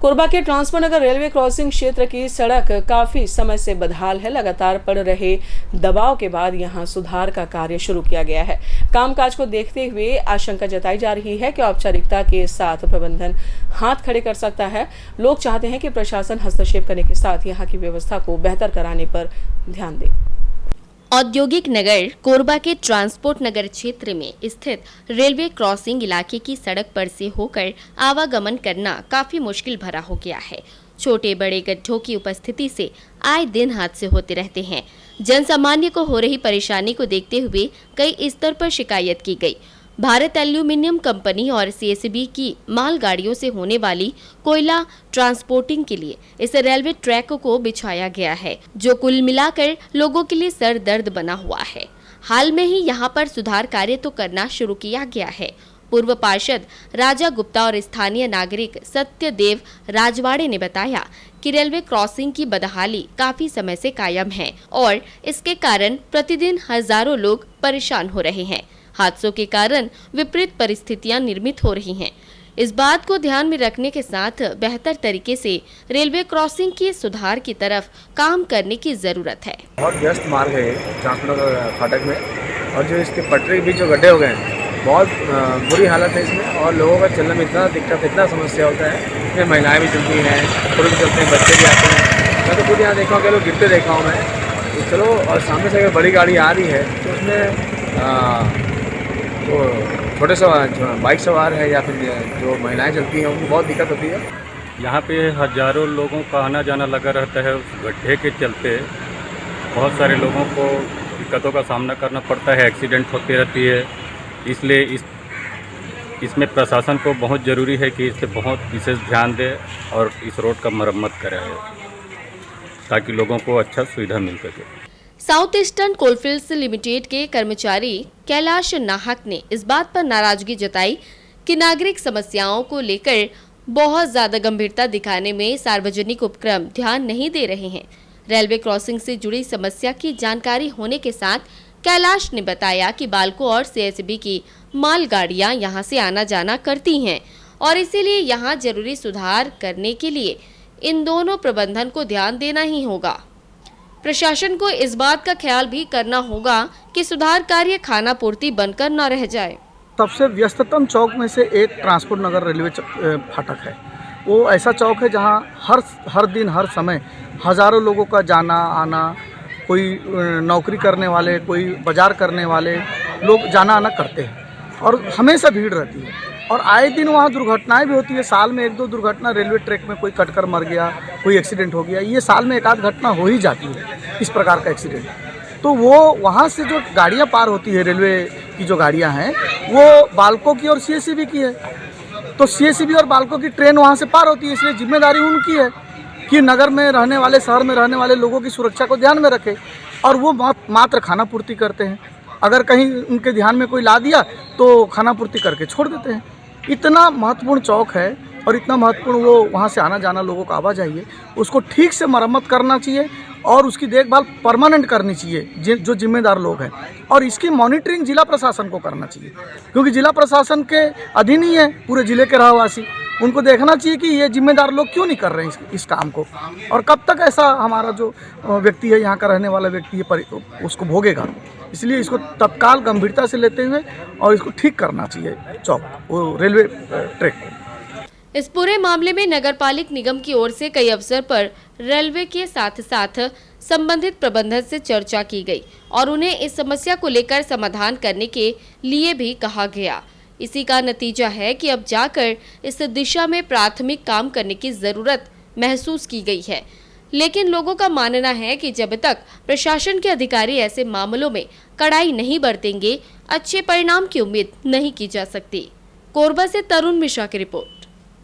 कोरबा के ट्रांसपोर्ट नगर railway crossing क्षेत्र की सड़क काफी समय से बदहाल है। लगातार पड़ रहे दबाव के बाद यहां सुधार का कार्य शुरू किया गया है। कामकाज को देखते हुए आशंका जताई जा रही है कि औपचारिकता के साथ प्रबंधन हाथ खड़े कर सकता है। लोग चाहते हैं कि प्रशासन हस्तक्षेप करने के साथ यहां की व्यवस्था को बेहतर कराने पर ध्यान दे। औद्योगिक नगर कोरबा के ट्रांसपोर्ट नगर क्षेत्र में स्थित रेलवे क्रॉसिंग इलाके की सड़क पर से होकर आवागमन करना काफी मुश्किल भरा हो गया है। छोटे बड़े गड्ढों की उपस्थिति से आए दिन हादसे होते रहते हैं। जनसामान्य को हो रही परेशानी को देखते हुए कई स्तर पर शिकायत की गई। भारत एल्यूमिनियम कंपनी और सीएसबी की मालगाड़ियों से होने वाली कोयला ट्रांसपोर्टिंग के लिए इस रेलवे ट्रैक को बिछाया गया है, जो कुल मिलाकर लोगों के लिए सर दर्द बना हुआ है। हाल में ही यहां पर सुधार कार्य तो करना शुरू किया गया है। पूर्व पार्षद राजा गुप्ता और स्थानीय नागरिक सत्यदेव राजवाड़े ने बताया कि रेलवे क्रॉसिंग की बदहाली काफी समय से कायम है और इसके कारण प्रतिदिन हजारों लोग परेशान हो रहे हैं। हादसों के कारण विपरीत परिस्थितियां निर्मित हो रही हैं। इस बात को ध्यान में रखने के साथ बेहतर तरीके से रेलवे क्रॉसिंग के सुधार की तरफ काम करने की जरूरत है। बहुत व्यस्त मार्ग है ट्रांसपोर्ट फाटक में, और जो इसके पटरी भी जो गड्ढे हो गए हैं, बहुत बुरी हालत है इसमें, और लोगों का चलने में इतना दिक्कत, इतना समस्या होता है। इसमें महिलाएं भी चलती हैं, पुरुष भी चलते हैं, बच्चे भी आते हैं। मैं तो खुद यहाँ देखा हूँ कि लोग गिरते देखा हूँ मैं। तो चलो, और सामने से अगर बड़ी गाड़ी आ रही है तो उसमें तो छोटे सवार बाइक सवार है या फिर जो महिलाएं चलती हैं उनको बहुत दिक्कत होती है। यहाँ पे हजारों लोगों का आना जाना लगा रहता है। उस गड्ढे के चलते बहुत सारे लोगों को दिक्कतों का सामना करना पड़ता है, एक्सीडेंट होती रहती है। इसलिए इसमें प्रशासन को बहुत ज़रूरी है कि इस पर बहुत विशेष ध्यान दे और इस रोड का मरम्मत करे, ताकि लोगों को अच्छा सुविधा मिल सके। साउथ ईस्टर्न कोलफील्ड्स लिमिटेड के कर्मचारी कैलाश नाहक ने इस बात पर नाराजगी जताई कि नागरिक समस्याओं को लेकर बहुत ज्यादा गंभीरता दिखाने में सार्वजनिक उपक्रम ध्यान नहीं दे रहे हैं। रेलवे क्रॉसिंग से जुड़ी समस्या की जानकारी होने के साथ कैलाश ने बताया कि बाल्को और सीएसबी की मालगाड़ियां यहां से आना जाना करती हैं और इसीलिए यहां जरूरी सुधार करने के लिए इन दोनों प्रबंधन को ध्यान देना ही होगा। प्रशासन को इस बात का ख्याल भी करना होगा कि सुधार कार्य खाना पूर्ति बनकर न रह जाए। सबसे व्यस्ततम चौक में से एक ट्रांसपोर्ट नगर रेलवे फाटक है। वो ऐसा चौक है जहां हर दिन हर समय हजारों लोगों का जाना आना, कोई नौकरी करने वाले, कोई बाजार करने वाले लोग जाना आना करते हैं और हमेशा भीड़ रहती है। और आए दिन वहाँ दुर्घटनाएं भी होती है। साल में 1-2 दुर्घटना रेलवे ट्रैक में कोई कटकर मर गया, कोई एक्सीडेंट हो गया, ये साल में 1-आध घटना हो ही जाती है इस प्रकार का एक्सीडेंट। तो वो वहाँ से जो गाड़ियाँ पार होती है, रेलवे की जो गाड़ियाँ हैं, वो बाल्को की और सीएसबी की है। तो सीएसबी और बाल्को की ट्रेन वहाँ से पार होती है, इसलिए जिम्मेदारी उनकी है कि नगर में रहने वाले, शहर में रहने वाले लोगों की सुरक्षा को ध्यान में रखे, और वो मात्र खाना पूर्ति करते हैं। अगर कहीं उनके ध्यान में कोई ला दिया तो खाना पूर्ति करके छोड़ देते हैं। इतना महत्वपूर्ण चौक है और इतना महत्वपूर्ण वो वहाँ से आना जाना लोगों का आवाजाही है, उसको ठीक से मरम्मत करना चाहिए और उसकी देखभाल परमानेंट करनी चाहिए जो जिम्मेदार लोग हैं, और इसकी मॉनिटरिंग जिला प्रशासन को करना चाहिए, क्योंकि जिला प्रशासन के अधीन ही है पूरे जिले के रहवासी। उनको देखना चाहिए कि ये जिम्मेदार लोग क्यों नहीं कर रहे हैं इस काम को, और कब तक ऐसा हमारा जो व्यक्ति है, यहाँ का रहने वाला व्यक्ति है, उसको भोगेगा। इसलिए इसको तत्काल गंभीरता से लेते हुए और इसको ठीक करना चाहिए चौक, वो रेलवे ट्रैक को। इस पूरे मामले में नगरपालिक निगम की ओर से कई अवसर पर रेलवे के साथ साथ संबंधित प्रबंधन से चर्चा की गई और उन्हें इस समस्या को लेकर समाधान करने के लिए भी कहा गया। इसी का नतीजा है कि अब जाकर इस दिशा में प्राथमिक काम करने की जरूरत महसूस की गई है। लेकिन लोगों का मानना है कि जब तक प्रशासन के अधिकारी ऐसे मामलों में कड़ाई नहीं बरतेंगे, अच्छे परिणाम की उम्मीद नहीं की जा सकती। कोरबा से तरुण मिश्रा की रिपोर्ट।